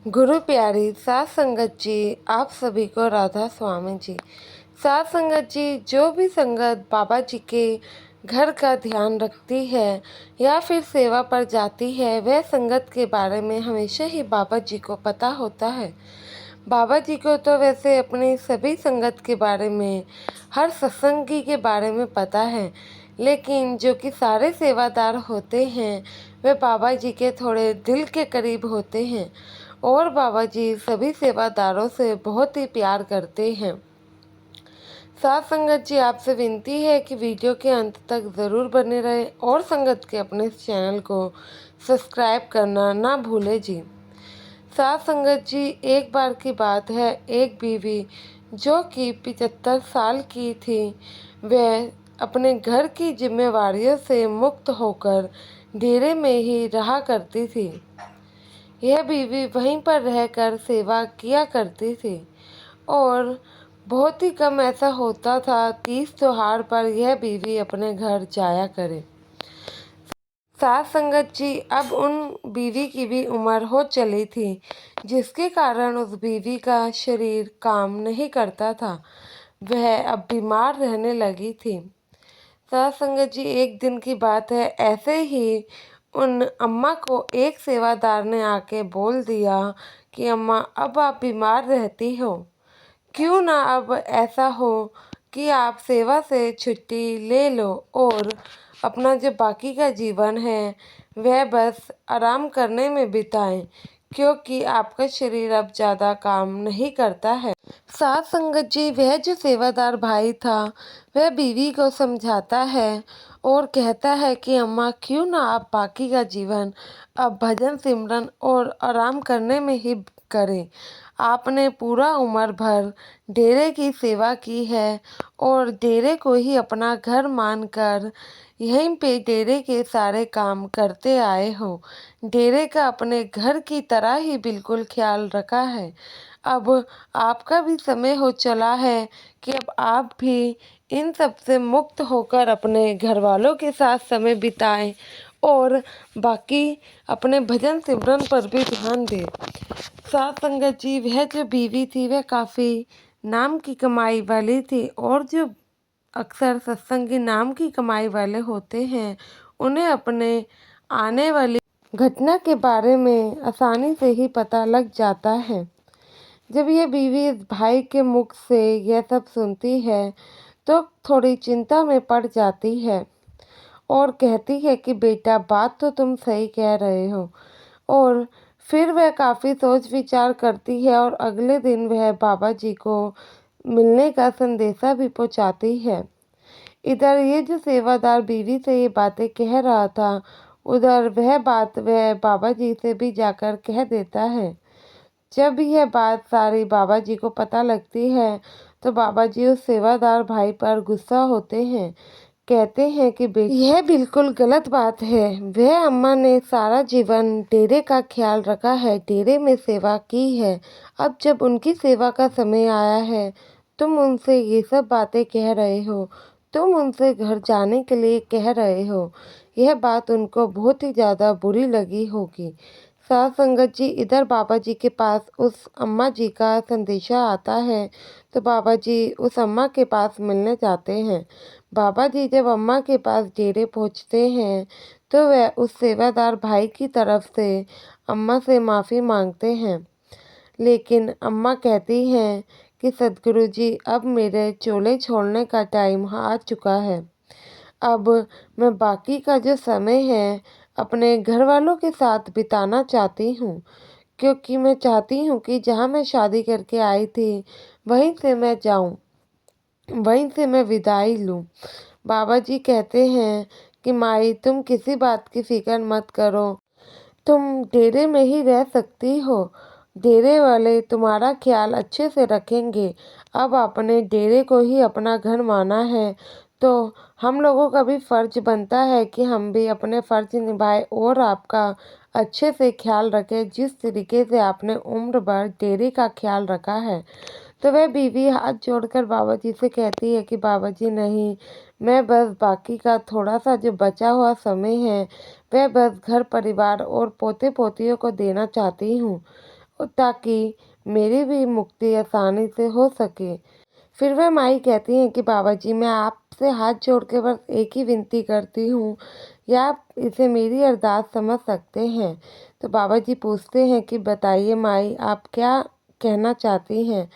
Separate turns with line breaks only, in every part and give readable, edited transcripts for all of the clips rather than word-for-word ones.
गुरु प्यारी सात संगत जी, आप सभी को राधा स्वामी जी। सात संगत जी, जो भी संगत बाबा जी के घर का ध्यान रखती है या फिर सेवा पर जाती है, वह संगत के बारे में हमेशा ही बाबा जी को पता होता है। बाबा जी को तो वैसे अपनी सभी संगत के बारे में, हर सत्संगी के बारे में पता है, लेकिन जो कि सारे सेवादार होते हैं वे बाबा जी के थोड़े दिल के करीब होते हैं और बाबा जी सभी सेवादारों से बहुत ही प्यार करते हैं। साथ संगत जी, आपसे विनती है कि वीडियो के अंत तक ज़रूर बने रहे और संगत के अपने चैनल को सब्सक्राइब करना ना भूले जी। साथ संगत जी, एक बार की बात है, एक बीवी जो कि 75 साल की थी, वह अपने घर की जिम्मेवारियों से मुक्त होकर डेरे में ही रहा करती थी। यह बीवी वहीं पर रहकर सेवा किया करती थी और बहुत ही कम ऐसा होता था तीज त्योहार पर यह बीवी अपने घर जाया करे। साथ संगत जी, अब उन बीवी की भी उम्र हो चली थी, जिसके कारण उस बीवी का शरीर काम नहीं करता था। वह अब बीमार रहने लगी थी। साथ संगत जी, एक दिन की बात है, ऐसे ही उन अम्मा को एक सेवादार ने आके बोल दिया कि अम्मा, अब आप बीमार रहती हो, क्यों ना अब ऐसा हो कि आप सेवा से छुट्टी ले लो और अपना जो बाकी का जीवन है वह बस आराम करने में बिताएं, क्योंकि आपका शरीर अब ज़्यादा काम नहीं करता है। साथ संगत जी, वह जो सेवादार भाई था वह बीवी को समझाता है और कहता है कि अम्मा, क्यों ना आप बाकी का जीवन अब भजन सिमरन और आराम करने में ही करें। आपने पूरा उम्र भर डेरे की सेवा की है और डेरे को ही अपना घर मानकर यहीं पे डेरे के सारे काम करते आए हो। डेरे का अपने घर की तरह ही बिल्कुल ख्याल रखा है। अब आपका भी समय हो चला है कि अब आप भी इन सब से मुक्त होकर अपने घर वालों के साथ समय बिताएं और बाकी अपने भजन सिमरन पर भी ध्यान दें। साथ संगत जी, वह जो बीवी थी वह काफ़ी नाम की कमाई वाली थी और जो अक्सर सत्संगी नाम की कमाई वाले होते हैं, उन्हें अपने आने वाली घटना के बारे में आसानी से ही पता लग जाता है। जब यह बीवी इस भाई के मुख से यह सब सुनती है तो थोड़ी चिंता में पड़ जाती है और कहती है कि बेटा, बात तो तुम सही कह रहे हो। और फिर वह काफ़ी सोच विचार करती है और अगले दिन वह बाबा जी को मिलने का संदेशा भी पहुंचाती है। इधर ये जो सेवादार बीवी से ये बातें कह रहा था, उधर वह बात वह बाबा जी से भी जाकर कह देता है। जब यह बात सारी बाबा जी को पता लगती है तो बाबा जी उस सेवादार भाई पर गुस्सा होते हैं। कहते हैं कि यह बिल्कुल गलत बात है। वह अम्मा ने सारा जीवन डेरे का ख्याल रखा है, डेरे में सेवा की है। अब जब उनकी सेवा का समय आया है, तुम उनसे ये सब बातें कह रहे हो, तुम उनसे घर जाने के लिए कह रहे हो। यह बात उनको बहुत ही ज़्यादा बुरी लगी होगी। साथ संगत जी, इधर बाबा जी के पास उस अम्मा जी का संदेशा आता है तो बाबा जी उस अम्मा के पास मिलने जाते हैं। बाबा जी जब अम्मा के पास डेरे पहुंचते हैं तो वह उस सेवादार भाई की तरफ से अम्मा से माफ़ी मांगते हैं, लेकिन अम्मा कहती हैं कि सद्गुरु जी, अब मेरे चोले छोड़ने का टाइम आ चुका है। अब मैं बाकी का जो समय है अपने घर वालों के साथ बिताना चाहती हूँ, क्योंकि मैं चाहती हूँ कि जहाँ मैं शादी करके आई थी वहीं से मैं जाऊँ, वहीं से मैं विदाई लूँ। बाबा जी कहते हैं कि माई, तुम किसी बात की फिक्र मत करो, तुम डेरे में ही रह सकती हो, डेरे वाले तुम्हारा ख्याल अच्छे से रखेंगे। अब आपने डेरे को ही अपना घर माना है तो हम लोगों का भी फ़र्ज बनता है कि हम भी अपने फ़र्ज निभाएं और आपका अच्छे से ख्याल रखें, जिस तरीके से आपने उम्र भर डेरे का ख्याल रखा है। तो वह बीवी हाथ जोड़कर बाबा जी से कहती है कि बाबा जी, नहीं, मैं बस बाकी का थोड़ा सा जो बचा हुआ समय है वह बस घर परिवार और पोते पोतियों को देना चाहती हूँ ताकि मेरी भी मुक्ति आसानी से हो सके। फिर वह माई कहती हैं कि बाबा जी, मैं आपसे हाथ जोड़ के बस एक ही विनती करती हूँ, या आप इसे मेरी अरदास समझ सकते हैं। तो बाबा जी पूछते हैं कि बताइए माई, आप क्या कहना चाहती हैं।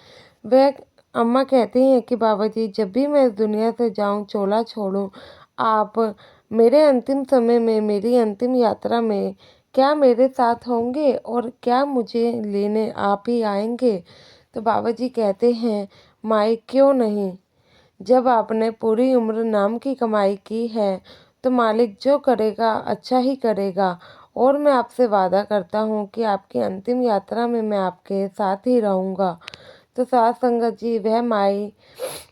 वह अम्मा कहती हैं कि बाबा जी, जब भी मैं इस दुनिया से जाऊँ, चोला छोड़ूँ, आप मेरे अंतिम समय में, मेरी अंतिम यात्रा में क्या मेरे साथ होंगे और क्या मुझे लेने आप ही आएंगे। तो बाबा जी कहते हैं, माई क्यों नहीं, जब आपने पूरी उम्र नाम की कमाई की है तो मालिक जो करेगा अच्छा ही करेगा, और मैं आपसे वादा करता हूँ कि आपकी अंतिम यात्रा में मैं आपके साथ ही रहूँगा। तो साध संगत जी, वह माई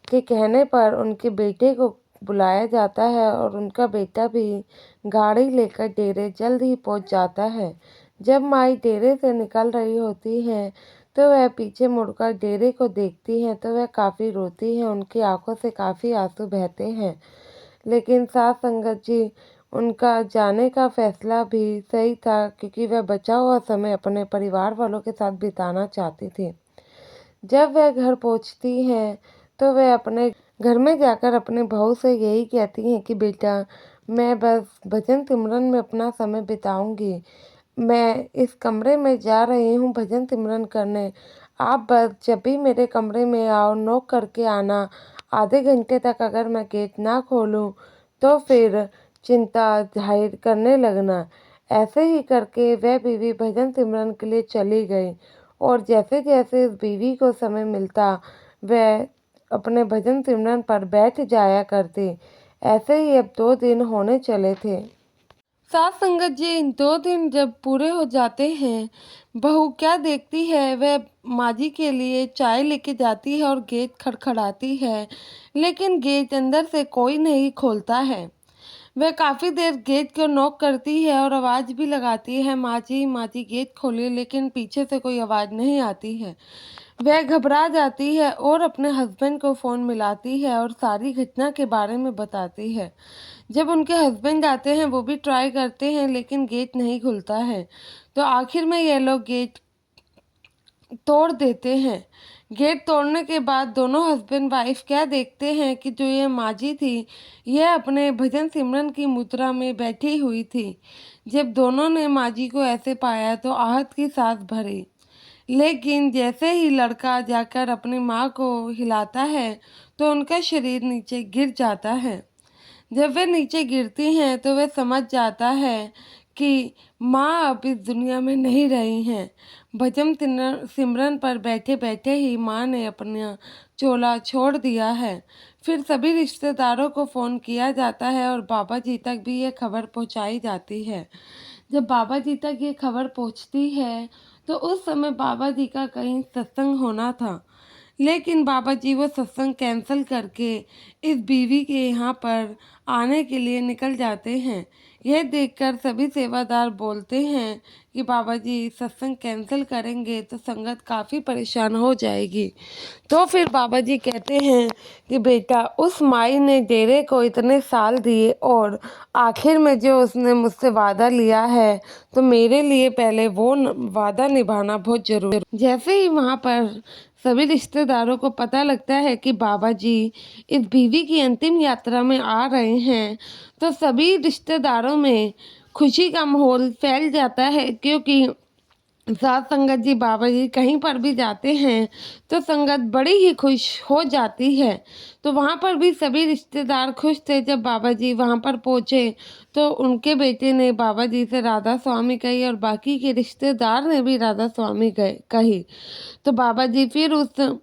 के कहने पर उनके बेटे को बुलाया जाता है और उनका बेटा भी गाड़ी लेकर डेरे जल्द ही पहुंच जाता है। जब माई डेरे से निकल रही होती है तो वह पीछे मुड़कर डेरे को देखती हैं तो वह काफ़ी रोती हैं, उनकी आंखों से काफ़ी आंसू बहते हैं। लेकिन साध संगत जी, उनका जाने का फैसला भी सही था, क्योंकि वह बचा हुआ समय अपने परिवार वालों के साथ बिताना चाहती थी। जब वह घर पहुंचती हैं तो वह अपने घर में जाकर अपने बहू से यही कहती हैं कि बेटा, मैं बस भजन सिमरन में अपना समय बिताऊंगी। मैं इस कमरे में जा रही हूँ भजन सिमरन करने। आप बस जब भी मेरे कमरे में आओ, नॉक करके आना। आधे घंटे तक अगर मैं गेट ना खोलूँ तो फिर चिंता जाहिर करने लगना। ऐसे ही करके वह बीवी भजन सिमरन के लिए चली गई, और जैसे जैसे इस बीवी को समय मिलता वह अपने भजन सिमरन पर बैठ जाया करती। ऐसे ही अब 2 दिन होने चले थे। साथ संगत जी, 2 दिन जब पूरे हो जाते हैं, बहू क्या देखती है, वह माँ जी के लिए चाय लेके जाती है और गेट खड़खड़ाती है, लेकिन गेट अंदर से कोई नहीं खोलता है। वह काफ़ी देर गेट को नॉक करती है और आवाज़ भी लगाती है, माँ जी गेट खोलिए, लेकिन पीछे से कोई आवाज़ नहीं आती है। वह घबरा जाती है और अपने हस्बैंड को फ़ोन मिलाती है और सारी घटना के बारे में बताती है। जब उनके हस्बैंड आते हैं वो भी ट्राई करते हैं, लेकिन गेट नहीं खुलता है। तो आखिर में ये लोग गेट तोड़ देते हैं। गेट तोड़ने के बाद दोनों हस्बैंड वाइफ क्या देखते हैं कि जो ये माँ जी थी, यह अपने भजन सिमरन की मुद्रा में बैठी हुई थी। जब दोनों ने माँ जी को ऐसे पाया तो आहत की सांस भरी, लेकिन जैसे ही लड़का जाकर अपनी माँ को हिलाता है तो उनका शरीर नीचे गिर जाता है। जब वे नीचे गिरती हैं तो वह समझ जाता है कि माँ अब इस दुनिया में नहीं रही हैं। भजन सिमरन पर बैठे बैठे ही माँ ने अपना चोला छोड़ दिया है। फिर सभी रिश्तेदारों को फ़ोन किया जाता है और बाबा जी तक भी ये खबर पहुँचाई जाती है। जब बाबा जी तक ये खबर पहुँचती है तो उस समय बाबा जी का कहीं सत्संग होना था, लेकिन बाबा जी वो सत्संग कैंसिल करके इस बीवी के यहाँ पर आने के लिए निकल जाते हैं। यह देखकर सभी सेवादार बोलते हैं कि बाबा जी सत्संग कैंसिल करेंगे तो संगत काफ़ी परेशान हो जाएगी। तो फिर बाबा जी कहते हैं कि बेटा, उस माई ने डेरे को इतने साल दिए और आखिर में जो उसने मुझसे वादा लिया है, तो मेरे लिए पहले वो वादा निभाना बहुत जरूरी है। जैसे ही वहाँ पर सभी रिश्तेदारों को पता लगता है कि बाबा जी इस बीवी की अंतिम यात्रा में आ रहे हैं, तो सभी रिश्तेदारों में खुशी का माहौल फैल जाता है, क्योंकि साथ संगत जी बाबा जी कहीं पर भी जाते हैं तो संगत बड़ी ही खुश हो जाती है। तो वहाँ पर भी सभी रिश्तेदार खुश थे। जब बाबा जी वहाँ पर पहुँचे तो उनके बेटे ने बाबा जी से राधा स्वामी कही और बाकी के रिश्तेदार ने भी राधा स्वामी कही। तो बाबा जी फिर उस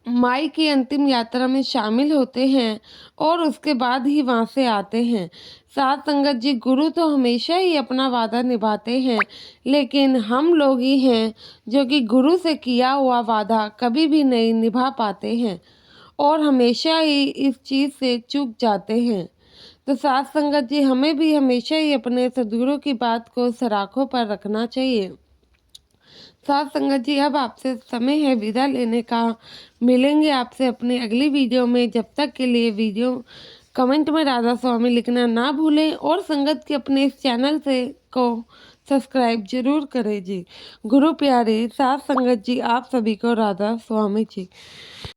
माई की अंतिम यात्रा में शामिल होते हैं और उसके बाद ही वहाँ से आते हैं। साथ संगत जी, गुरु तो हमेशा ही अपना वादा निभाते हैं, लेकिन हम लोग ही हैं जो कि गुरु से किया हुआ वादा कभी भी नहीं निभा पाते हैं और हमेशा ही इस चीज़ से चूक जाते हैं। तो साथ संगत जी, हमें भी हमेशा ही अपने सदगुरु की बात को सराखों पर रखना चाहिए। साथ संगत जी, अब आपसे समय है विदा लेने का। मिलेंगे आपसे अपने अगली वीडियो में। जब तक के लिए वीडियो कमेंट में राधा स्वामी लिखना ना भूलें और संगत के अपने इस चैनल से को सब्सक्राइब जरूर करें जी। गुरु प्यारे साथ संगत जी, आप सभी को राधा स्वामी जी।